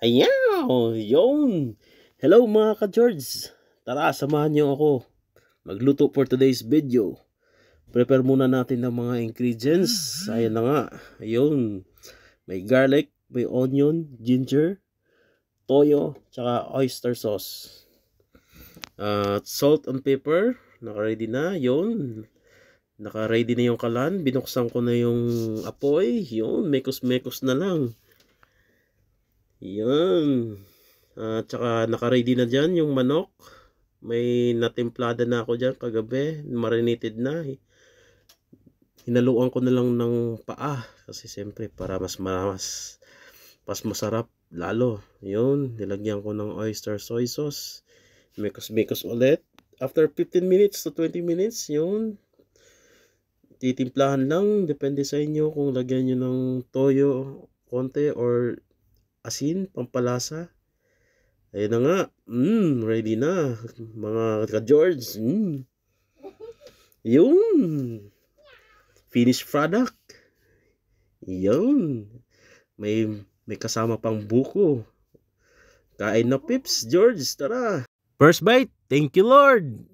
Ayaw! Yun! Hello mga ka-George! Tara, samahan niyo ako magluto for today's video. Prepare muna natin ng mga ingredients. Ayan na nga. Ayun. May garlic, may onion, ginger, toyo, tsaka oyster sauce. Salt and pepper. Naka-ready na. Yun. Naka-ready na yung kalan. Binuksan ko na yung apoy. Yun. Mekos-mekos na lang. Yan. Tsaka naka-ready na dyan yung manok. May natimplada na ako dyan kagabi. Marinated na. Hinaluan ko na lang ng paa. Kasi siyempre para mas masarap lalo. Yun. Nilagyan ko ng oyster soy sauce. Mekos-mekos ulit. After 15 minutes to 20 minutes, yun. Titimplahan lang. Depende sa inyo kung lagyan nyo ng toyo konti or asin, pampalasa. Ayun na nga. Ready na. Mga ka-George. Yun. Finished product. Yun. May kasama pang buko. Kain na pips, George. Tara. First bite. Thank you, Lord.